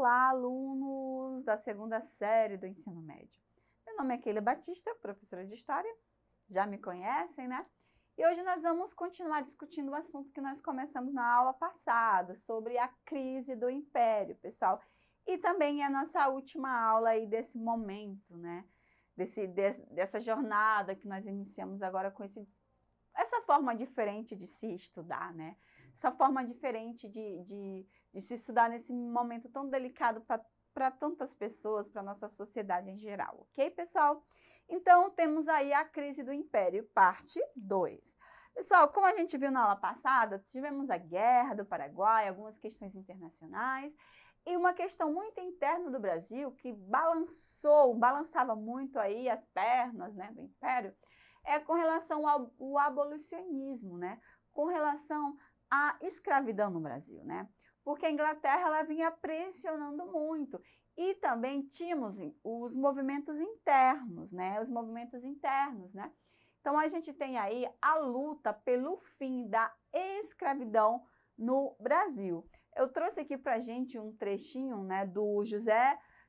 Olá, alunos da segunda série do ensino médio. Meu nome é Keila Batista, professora de História, já me conhecem, né? E hoje nós vamos continuar discutindo o assunto que nós começamos na aula passada, sobre a crise do Império, pessoal. E também é a nossa última aula aí desse momento, né? Dessa jornada que nós iniciamos agora com essa forma diferente de se estudar, né? Essa forma diferente de se estudar nesse momento tão delicado para tantas pessoas, para a nossa sociedade em geral, ok, pessoal? Então, temos aí a crise do Império, parte 2. Pessoal, como a gente viu na aula passada, tivemos a Guerra do Paraguai, algumas questões internacionais e uma questão muito interna do Brasil que balançava muito aí as pernas, né, do Império, com relação ao abolicionismo, né? Com relação à escravidão no Brasil, né? Porque a Inglaterra ela vinha pressionando muito. E também tínhamos os movimentos internos, né? Os movimentos internos, né? Então, a gente tem aí a luta pelo fim da escravidão no Brasil. Eu trouxe aqui para a gente um trechinho, né, do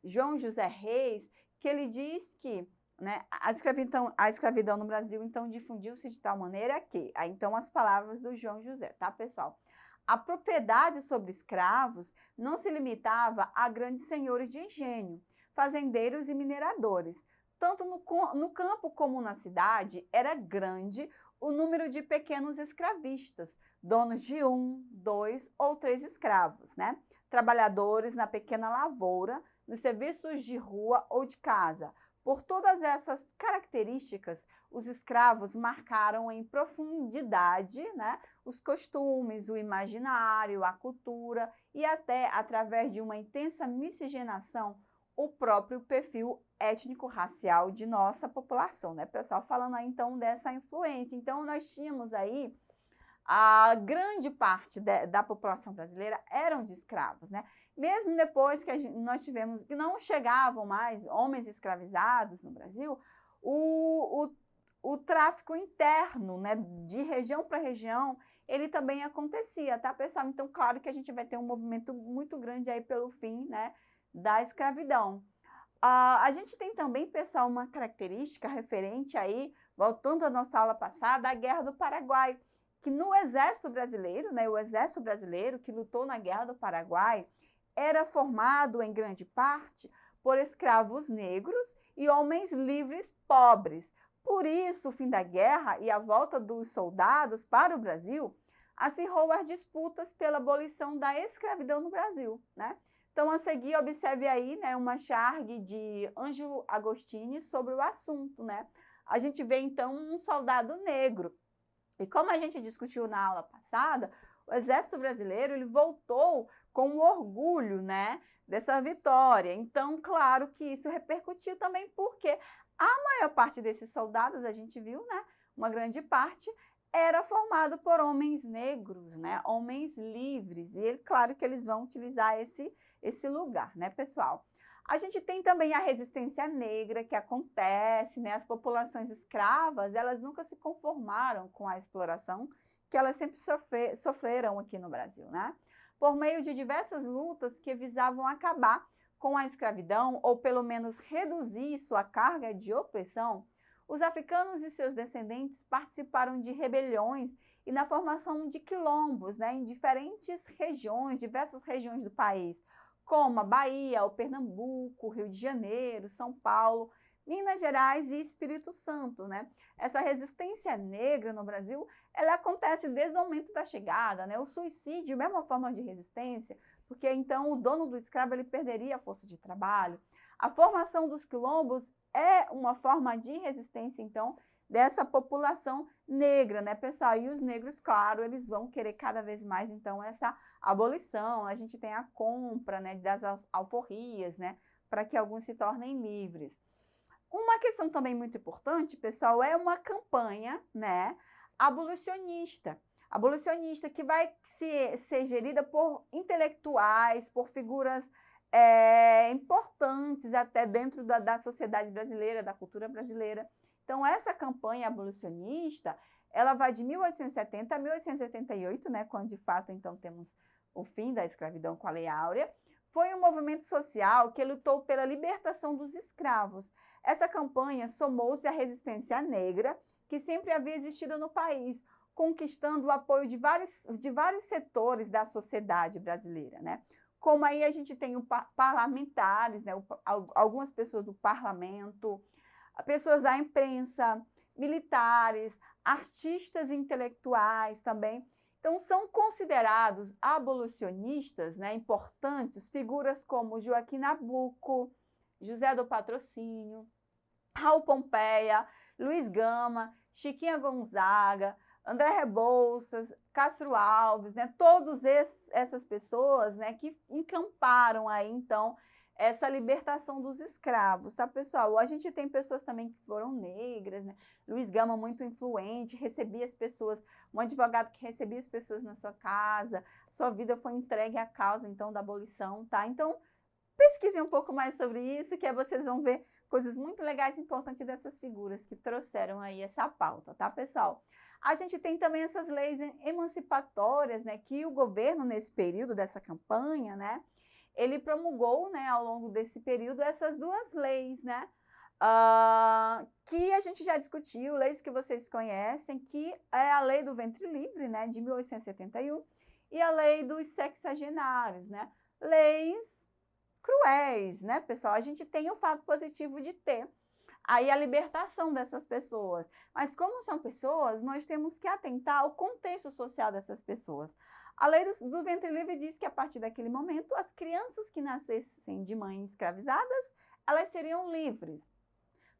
João José Reis, que ele diz que, né, a escravidão no Brasil, então, difundiu-se de tal maneira que, então, as palavras do João José, tá, pessoal? A propriedade sobre escravos não se limitava a grandes senhores de engenho, fazendeiros e mineradores. Tanto no campo como na cidade, era grande o número de pequenos escravistas, donos de 1, 2 ou 3 escravos, né? Trabalhadores na pequena lavoura, nos serviços de rua ou de casa. Por todas essas características, os escravos marcaram em profundidade, né, os costumes, o imaginário, a cultura e até, através de uma intensa miscigenação, o próprio perfil étnico-racial de nossa população, né, pessoal? Falando aí, então, dessa influência. Então, nós tínhamos aí a grande parte da população brasileira eram de escravos, né? Mesmo depois que nós tivemos, que não chegavam mais homens escravizados no Brasil, o tráfico interno, né, de região para região, ele também acontecia, tá, pessoal? Então, claro que a gente vai ter um movimento muito grande aí pelo fim, né, da escravidão. A gente tem também, pessoal, uma característica referente aí, voltando à nossa aula passada, a Guerra do Paraguai, que no Exército Brasileiro, né, o Exército Brasileiro que lutou na Guerra do Paraguai, era formado em grande parte por escravos negros e homens livres pobres. Por isso, o fim da guerra e a volta dos soldados para o Brasil acirrou as disputas pela abolição da escravidão no Brasil, né? Então, a seguir, observe aí, né, uma charge de Ângelo Agostini sobre o assunto, né? A gente vê, então, um soldado negro. E como a gente discutiu na aula passada, o Exército Brasileiro ele voltou com o orgulho, né, dessa vitória. Então, claro que isso repercutiu também, porque a maior parte desses soldados, a gente viu, né, uma grande parte, era formado por homens negros, né, homens livres. E claro que eles vão utilizar esse lugar, né, pessoal? A gente tem também a resistência negra que acontece, né? As populações escravas, elas nunca se conformaram com a exploração que elas sempre sofreram aqui no Brasil, né? Por meio de diversas lutas que visavam acabar com a escravidão ou pelo menos reduzir sua carga de opressão, os africanos e seus descendentes participaram de rebeliões e na formação de quilombos, né, em diferentes regiões, diversas regiões do país, como a Bahia, o Pernambuco, Rio de Janeiro, São Paulo, Minas Gerais e Espírito Santo, né? Essa resistência negra no Brasil, ela acontece desde o momento da chegada, né? O suicídio, mesma forma de resistência, porque então o dono do escravo ele perderia a força de trabalho. A formação dos quilombos é uma forma de resistência, então, dessa população negra, né, pessoal? E os negros, claro, eles vão querer cada vez mais, então, essa abolição. A gente tem a compra, né, das alforrias, né, para que alguns se tornem livres. Uma questão também muito importante, pessoal, é uma campanha, né, abolicionista que vai ser gerida por intelectuais, por figuras importantes até dentro da sociedade brasileira, da cultura brasileira. Então, essa campanha abolicionista, ela vai de 1870 a 1888, né, quando de fato, então, temos o fim da escravidão com a Lei Áurea, foi um movimento social que lutou pela libertação dos escravos. Essa campanha somou-se à resistência negra, que sempre havia existido no país, conquistando o apoio de vários setores da sociedade brasileira, né? Como aí a gente tem parlamentares, né? Algumas pessoas do parlamento, pessoas da imprensa, militares, artistas intelectuais também. Então, são considerados abolicionistas, né, importantes, figuras como Joaquim Nabuco, José do Patrocínio, Raul Pompeia, Luiz Gama, Chiquinha Gonzaga, André Rebouças, Castro Alves, né, todas essas pessoas, né, que encamparam aí, então, essa libertação dos escravos, tá, pessoal? A gente tem pessoas também que foram negras, né? Luiz Gama, muito influente, recebia as pessoas, um advogado que recebia as pessoas na sua casa, sua vida foi entregue à causa, então, da abolição, tá? Então, pesquisem um pouco mais sobre isso, que aí vocês vão ver coisas muito legais e importantes dessas figuras que trouxeram aí essa pauta, tá, pessoal? A gente tem também essas leis emancipatórias, né, que o governo, nesse período dessa campanha, né, ele promulgou, né, ao longo desse período, essas duas leis, né, que a gente já discutiu, leis que vocês conhecem, que é a lei do ventre livre, né, de 1871, e a lei dos sexagenários, né, leis cruéis, né, pessoal? A gente tem o fato positivo de ter aí a libertação dessas pessoas. Mas como são pessoas, nós temos que atentar ao contexto social dessas pessoas. A lei do ventre livre diz que a partir daquele momento, as crianças que nascessem de mães escravizadas, elas seriam livres.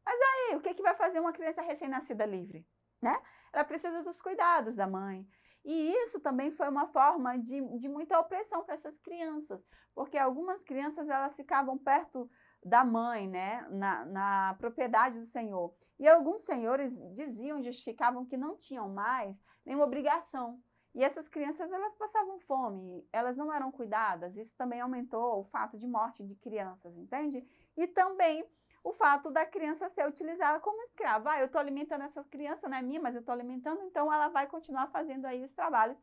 Mas aí, o que vai fazer uma criança recém-nascida livre? Né? Ela precisa dos cuidados da mãe. E isso também foi uma forma de muita opressão para essas crianças, porque algumas crianças elas ficavam perto da mãe, né, na propriedade do senhor. E alguns senhores diziam, justificavam que não tinham mais nenhuma obrigação. E essas crianças elas passavam fome, elas não eram cuidadas, isso também aumentou o fato de morte de crianças, entende? E também o fato da criança ser utilizada como escrava. Eu estou alimentando essa criança, não é minha, mas eu estou alimentando, então ela vai continuar fazendo aí os trabalhos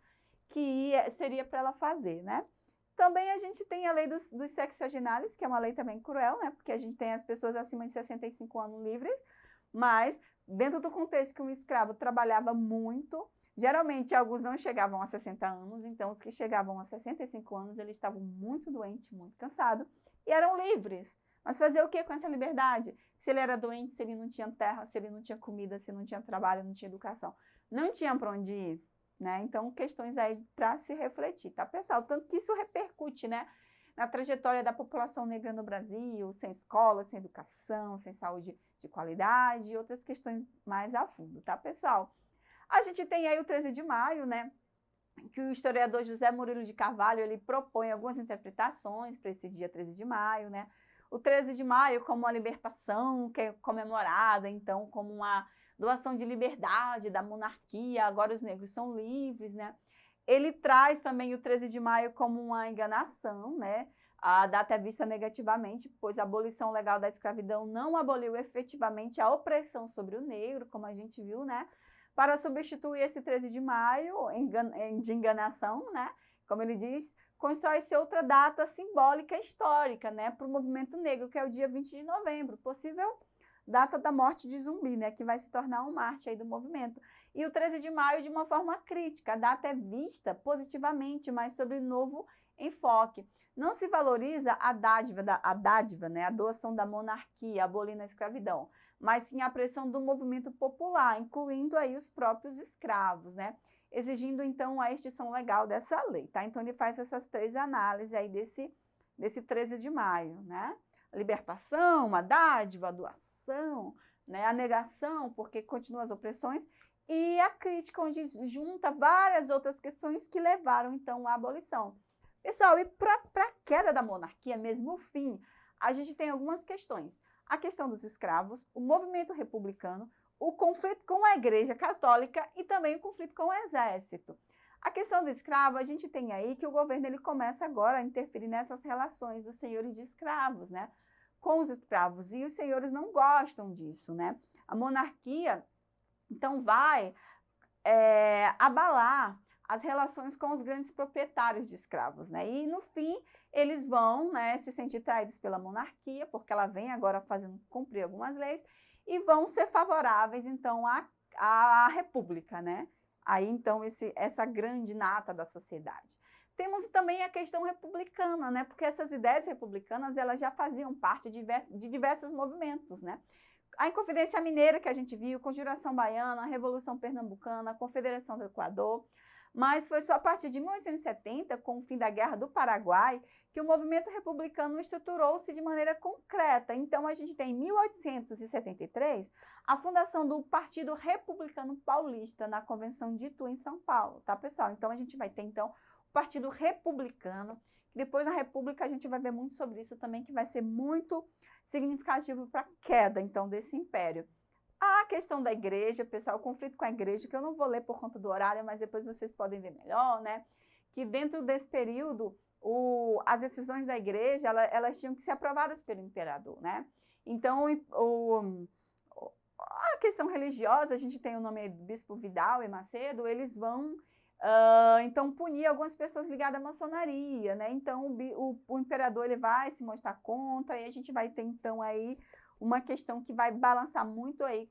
que seria para ela fazer, né? Também a gente tem a lei dos sexagenários, que é uma lei também cruel, né? Porque a gente tem as pessoas acima de 65 anos livres, mas dentro do contexto que um escravo trabalhava muito, geralmente alguns não chegavam a 60 anos, então os que chegavam a 65 anos, eles estavam muito doentes, muito cansados, e eram livres. Mas fazer o que com essa liberdade? Se ele era doente, se ele não tinha terra, se ele não tinha comida, se não tinha trabalho, não tinha educação. Não tinha para onde ir, né? Então, questões aí para se refletir, tá, pessoal? Tanto que isso repercute, né, na trajetória da população negra no Brasil, sem escola, sem educação, sem saúde de qualidade e outras questões mais a fundo, tá, pessoal? A gente tem aí o 13 de maio, né, que o historiador José Murilo de Carvalho, ele propõe algumas interpretações para esse dia 13 de maio, né? O 13 de maio como uma libertação, que é comemorada, então, como uma doação de liberdade da monarquia, agora os negros são livres, né? Ele traz também o 13 de maio como uma enganação, né? A data é vista negativamente, pois a abolição legal da escravidão não aboliu efetivamente a opressão sobre o negro, como a gente viu, né? Para substituir esse 13 de maio de enganação, né? Como ele diz, constrói-se outra data simbólica histórica, né, para o movimento negro, que é o dia 20 de novembro, possível data da morte de Zumbi, né, que vai se tornar um mártir aí do movimento. E o 13 de maio de uma forma crítica, a data é vista positivamente, mas sob novo enfoque. Não se valoriza a dádiva, né, a doação da monarquia, abolindo a escravidão, mas sim a pressão do movimento popular, incluindo aí os próprios escravos, né, exigindo, então, a extinção legal dessa lei, tá? Então, ele faz essas três análises aí desse 13 de maio, né? A libertação, a dádiva, a doação, né? A negação, porque continuam as opressões, e a crítica, onde junta várias outras questões que levaram, então, à abolição. Pessoal, e para a queda da monarquia, mesmo o fim, a gente tem algumas questões. A questão dos escravos, o movimento republicano, o conflito com a Igreja Católica e também o conflito com o Exército. A questão do escravo, a gente tem aí que o governo ele começa agora a interferir nessas relações dos senhores de escravos, né, com os escravos, e os senhores não gostam disso, né? A monarquia, então, vai abalar as relações com os grandes proprietários de escravos, né? E, no fim, eles vão, né, se sentir traídos pela monarquia, porque ela vem agora fazendo cumprir algumas leis, e vão ser favoráveis, então, à república, né? Aí, então, essa grande nata da sociedade. Temos também a questão republicana, né? Porque essas ideias republicanas, elas já faziam parte de diversos movimentos, né? A Inconfidência Mineira, que a gente viu, Conjuração Baiana, a Revolução Pernambucana, a Confederação do Equador, mas foi só a partir de 1870, com o fim da Guerra do Paraguai, que o movimento republicano estruturou-se de maneira concreta. Então, a gente tem, em 1873, a fundação do Partido Republicano Paulista, na Convenção de Itu, em São Paulo, tá, pessoal? Então, a gente vai ter, então, o Partido Republicano. Depois, na República, a gente vai ver muito sobre isso também, que vai ser muito significativo para a queda, então, desse império. A questão da igreja, pessoal, o conflito com a igreja, que eu não vou ler por conta do horário, mas depois vocês podem ver melhor, né? Que dentro desse período, as decisões da igreja, elas tinham que ser aprovadas pelo imperador, né? Então, a questão religiosa, a gente tem o nome do Bispo Vidal e Macedo, eles vão, então, punir algumas pessoas ligadas à maçonaria, né? Então, o imperador, ele vai se mostrar contra, e a gente vai ter, então, aí uma questão que vai balançar muito aí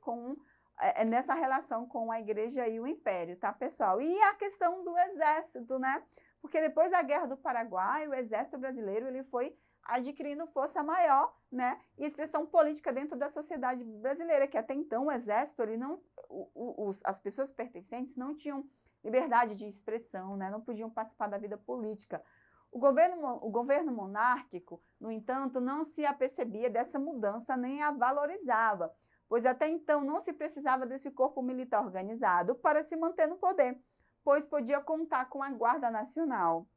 nessa relação com a igreja e o império, tá, pessoal? E a questão do exército, né? Porque depois da Guerra do Paraguai, o exército brasileiro, ele foi adquirindo força maior, né? E expressão política dentro da sociedade brasileira, que até então o exército, ele não, as pessoas pertencentes não tinham liberdade de expressão, né? Não podiam participar da vida política. O governo monárquico, no entanto, não se apercebia dessa mudança nem a valorizava, pois até então não se precisava desse corpo militar organizado para se manter no poder, pois podia contar com a Guarda Nacional.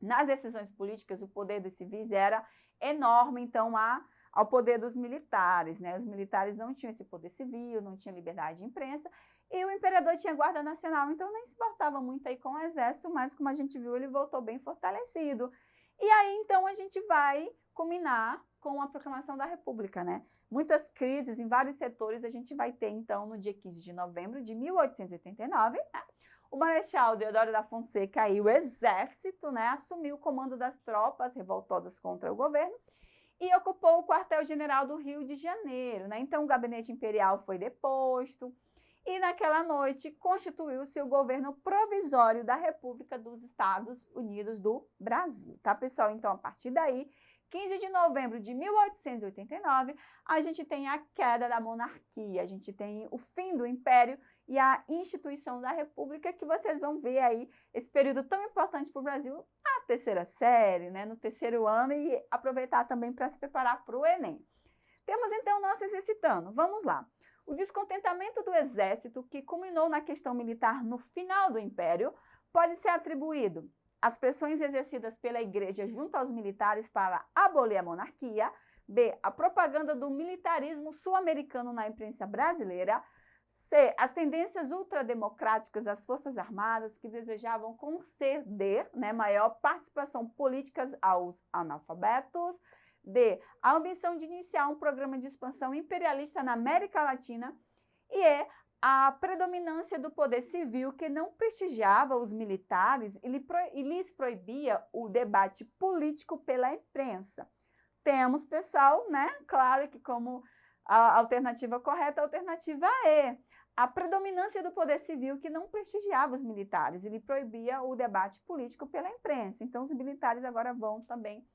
Nas decisões políticas, o poder dos civis era enorme, então, ao poder dos militares, né? Os militares não tinham esse poder civil, não tinham liberdade de imprensa, e o imperador tinha Guarda Nacional, então nem se importava muito aí com o exército, mas como a gente viu, ele voltou bem fortalecido. E aí, então, a gente vai culminar com a proclamação da República, né? Muitas crises em vários setores a gente vai ter, então, no dia 15 de novembro de 1889, né? O Marechal Deodoro da Fonseca e o exército, né, assumiu o comando das tropas revoltadas contra o governo e ocupou o quartel-general do Rio de Janeiro, né? Então, o gabinete imperial foi deposto e, naquela noite, constituiu-se o governo provisório da República dos Estados Unidos do Brasil, tá, pessoal? Então, a partir daí, 15 de novembro de 1889, a gente tem a queda da monarquia, a gente tem o fim do império e a instituição da República, que vocês vão ver aí esse período tão importante para o Brasil na terceira série, né, no terceiro ano, e aproveitar também para se preparar para o Enem. Temos então nós exercitando, vamos lá. O descontentamento do exército, que culminou na questão militar no final do Império, pode ser atribuído às pressões exercidas pela Igreja junto aos militares para abolir a monarquia, B, a propaganda do militarismo sul-americano na imprensa brasileira, C, as tendências ultrademocráticas das Forças Armadas que desejavam conceder, né, maior participação política aos analfabetos, D, a ambição de iniciar um programa de expansão imperialista na América Latina, e E, a predominância do poder civil que não prestigiava os militares e lhes proibia o debate político pela imprensa. Temos, pessoal, né? Claro que como a alternativa correta, a alternativa E, a predominância do poder civil que não prestigiava os militares e lhe proibia o debate político pela imprensa. Então, os militares agora vão também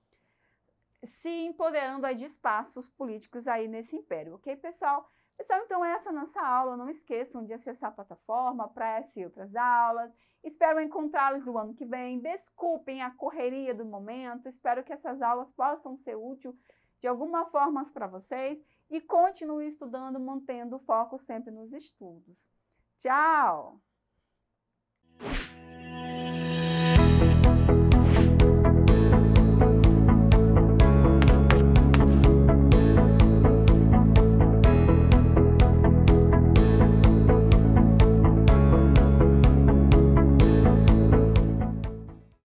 se empoderando aí de espaços políticos aí nesse império, ok, pessoal? Pessoal, então essa é a nossa aula. Não esqueçam de acessar a plataforma para essa e outras aulas. Espero encontrá-los o ano que vem. Desculpem a correria do momento. Espero que essas aulas possam ser úteis de alguma forma para vocês. E continue estudando, mantendo o foco sempre nos estudos. Tchau!